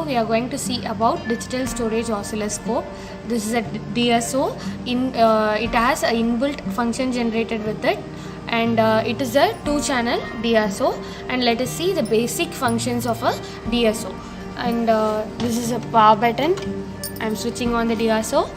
now we are going to see about digital storage oscilloscope. This is a DSO. It has an inbuilt function generated with it, and it is a 2-channel DSO. And let us see the basic functions of a DSO. And this is a power button. I am switching on the DSO.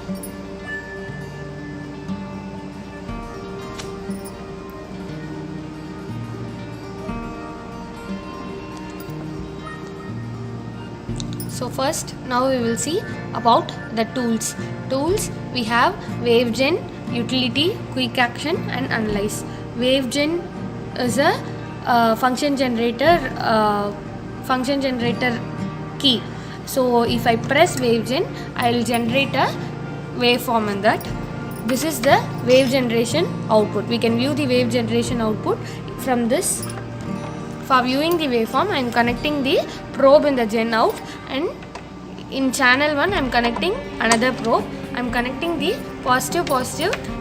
So first, now we will see about the tools. Tools, we have WaveGen, Utility, Quick Action and Analyze. WaveGen is a function generator key. So if I press WaveGen, I will generate a waveform in that. This is the wave generation output. We can view the wave generation output from this. For viewing the waveform, I am connecting the probe in the gen out, and in channel 1 I am connecting another probe. I am connecting the positive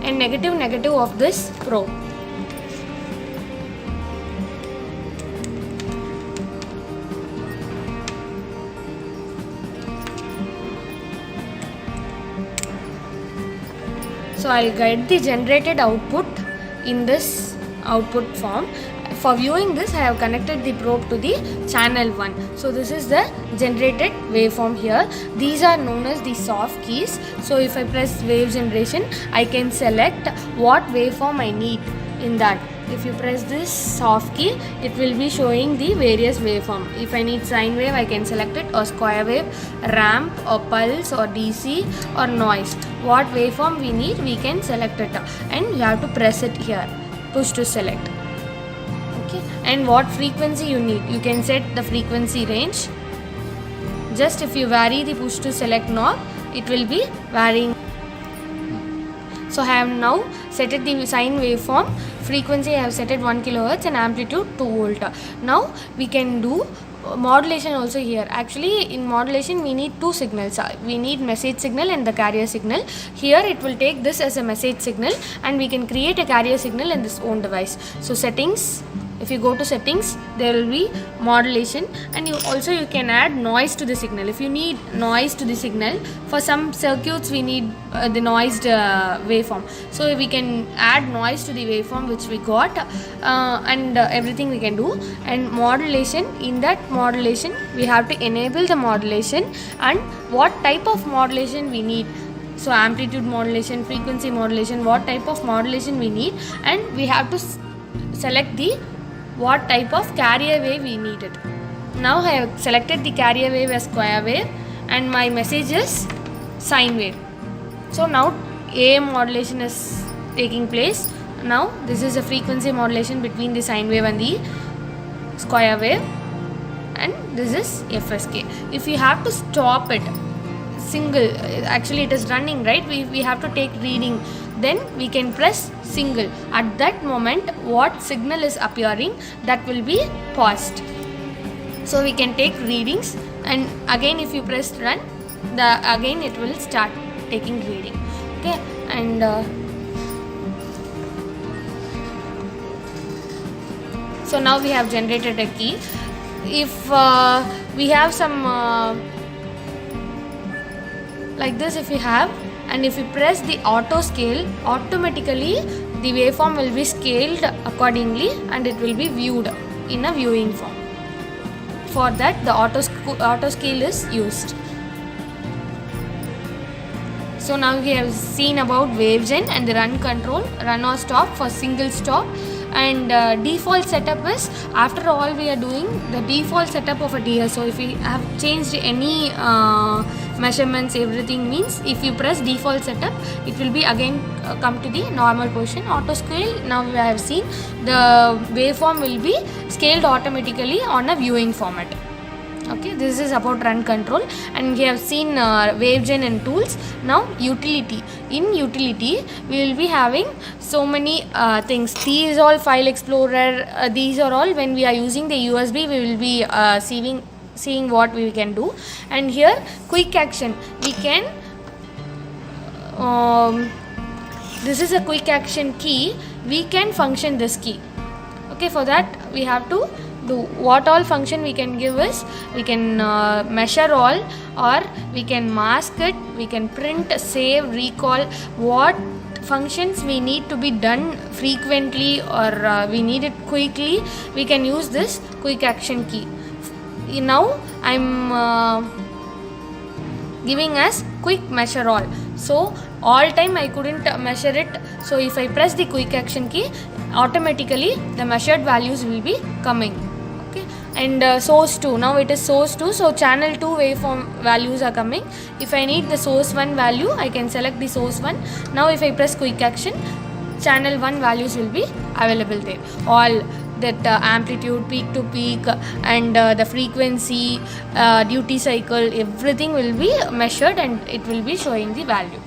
and negative of this probe. So I will get the generated output in this output form. For viewing this, I have connected the probe to the channel 1. So this is the generated waveform here. These are known as the soft keys. So if I press wave generation, I can select what waveform I need in that. If you press this soft key, it will be showing the various waveform. If I need sine wave, I can select it, or square wave, ramp, or pulse, or DC, or noise. What waveform we need, we can select it, and you have to press it here, push to select. Okay, and what frequency you need, you can set the frequency range. Just if you vary the push to select knob, it will be varying. So I have now set it the sine waveform. Frequency I have set it 1 kHz and amplitude 2 volt. Now we can do modulation also here. Actually, in modulation we need 2 signals. We need message signal and the carrier signal. Here it will take this as a message signal, and we can create a carrier signal in this own device. So settings. If you go to settings, there will be modulation, and you can add noise to the signal. If you need noise to the signal, for some circuits we need the noised waveform. So we can add noise to the waveform which we got, and everything we can do. And modulation, in that modulation we have to enable the modulation and what type of modulation we need. So amplitude modulation, frequency modulation, what type of modulation we need, and we have to select the what type of carrier wave we need it. Now I have selected the carrier wave as square wave, and my message is sine wave. So now AM modulation is taking place. Now this is a frequency modulation between the sine wave and the square wave, and this is FSK. If you have to stop it single, actually it is running, right? We have to take reading, then we can press single. At that moment, what signal is appearing, that will be paused. So we can take readings, and again if you press run, again it will start taking reading. Okay, and so now we have generated a key. If we have some like this, if we have, and if you press the auto scale, automatically the waveform will be scaled accordingly, and it will be viewed in a viewing form. For that, the auto scale is used. So now we have seen about WaveGen and the run control, run or stop for single stop. And default setup is, after all we are doing the default setup of a DSO. If we have changed any measurements, everything, means if you press default setup, it will be again come to the normal position. Auto scale, now we have seen the waveform will be scaled automatically on a viewing format. Okay, this is about run control, and we have seen WaveGen and tools. Now utility. In utility, we will be having so many things. These all file explorer. These are all, when we are using the USB, we will be seeing what we can do. And here quick action, we can this is a quick action key. We can function this key. Okay, for that we have to what all function we can give is, we can measure all, or we can mask it, we can print, save, recall. What functions we need to be done frequently, or we need it quickly, we can use this quick action key. Now I'm giving as quick measure all, so all time I couldn't measure it, so if I press the quick action key, automatically the measured values will be coming. Okay, and source 2, now it is source 2, so channel 2 waveform values are coming. If I need the source 1 value, I can select the source 1. Now if I press quick action, channel 1 values will be available there. All that amplitude, peak to peak, and the frequency, duty cycle, everything will be measured and it will be showing the value.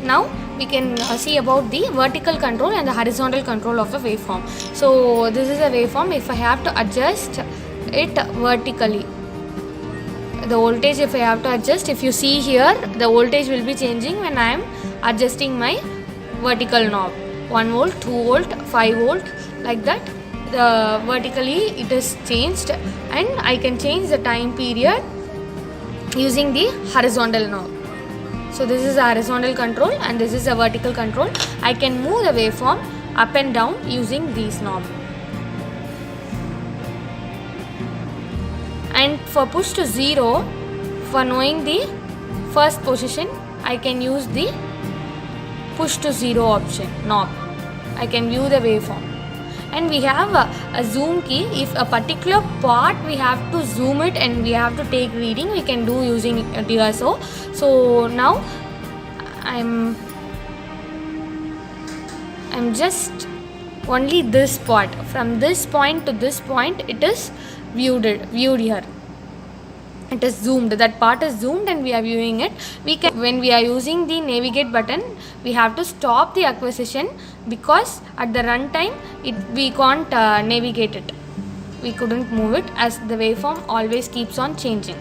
Now we can see about the vertical control and the horizontal control of a waveform. So this is a waveform. If I have to adjust it vertically, the voltage, if I have to adjust, if you see here, the voltage will be changing when I am adjusting my vertical knob. 1 volt, 2 volt, 5 volt, like that. The vertically it is changed, and I can change the time period using the horizontal knob. So this is a horizontal control and this is a vertical control. I can move the waveform up and down using these knobs. And for push to 0, for knowing the first position, I can use the push to 0 option knob. I can view the waveform. And we have a zoom key. If a particular part we have to zoom it and we have to take reading, we can do using a DSO. So now I'm just only this part, from this point to this point it is viewed here. It is zoomed, that part is zoomed and we are viewing it. We can, when we are using the navigate button, we have to stop the acquisition, because at the runtime we can't navigate it, we couldn't move it, as the waveform always keeps on changing.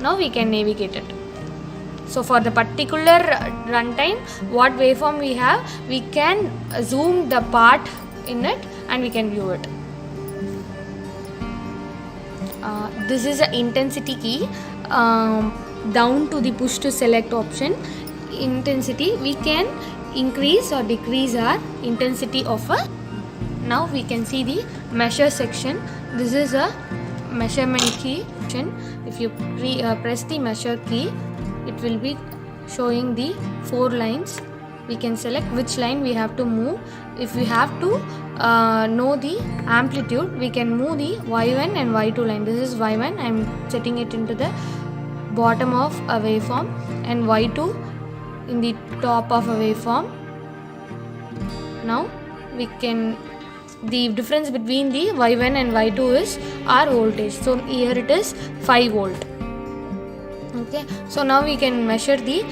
Now we can navigate it. So for the particular runtime, what waveform we have, we can zoom the part in it and we can view it. This is an intensity key, down to the push to select option. Intensity, we can increase or decrease our intensity of a. Now we can see the measure section. This is a measurement key. If you press the measure key, it will be showing the 4 lines. We can select which line we have to move. If we have to know the amplitude, we can move the Y1 and Y2 line. This is Y1, I am setting it into the bottom of a waveform, and Y2 in the top of a waveform. Now we can, the difference between the Y1 and Y2 is our voltage. So here it is 5 volt. Okay, so now we can measure the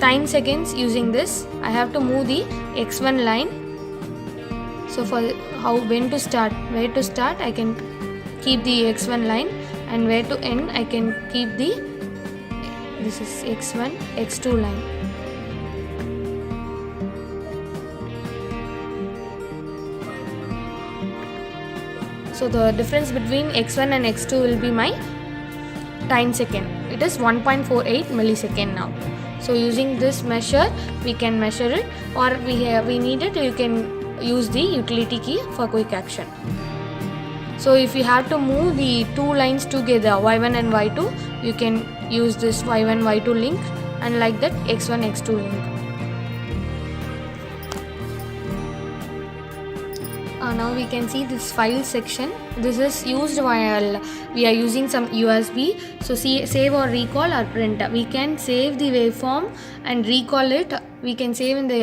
time seconds using this. I have to move the x1 line. So for when to start, where to start, I can keep the x1 line, and where to end, I can keep the, this is x1, x2 line. So the difference between x1 and x2 will be my time second. It is 1.48 millisecond now. So using this measure, we can measure it, or we need it, you can use the utility key for quick action. So if you have to move the 2 lines together, Y1 and Y2, you can use this Y1 Y2 link, and like that X1 X2 link. Now we can see this file section. This is used while we are using some USB. So save or recall or print. We can save the waveform and recall it. We can save in the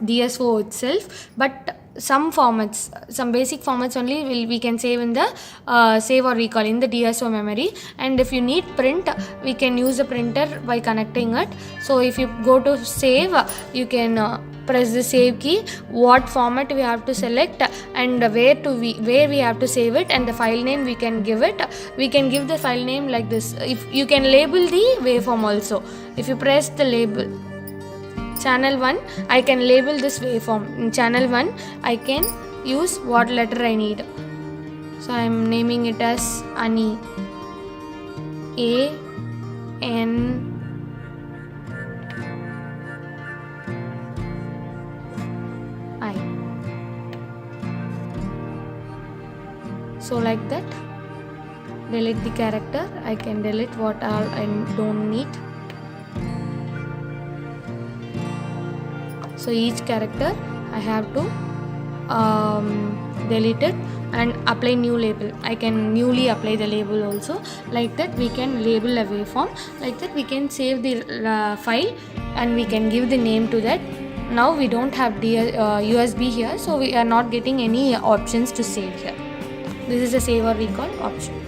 DSO itself, but some formats, some basic formats only we can save in the save or recall in the DSO memory. And if you need print, we can use a printer by connecting it. So if you go to save, you can press the save key, what format we have to select, and where we have to save it, and the file name we can give it. We can give the file name like this. If you can label the waveform also, if you press the label, channel 1, I can label this waveform. In channel 1, I can use what letter I need. So I am naming it as ANI. A N I. So like that. Delete the character. I can delete what all I don't need. So each character I have to delete it and apply new label. I can newly apply the label also. Like that we can label a waveform. Like that we can save the file and we can give the name to that. Now we don't have USB here, so we are not getting any options to save here. This is a save or recall option.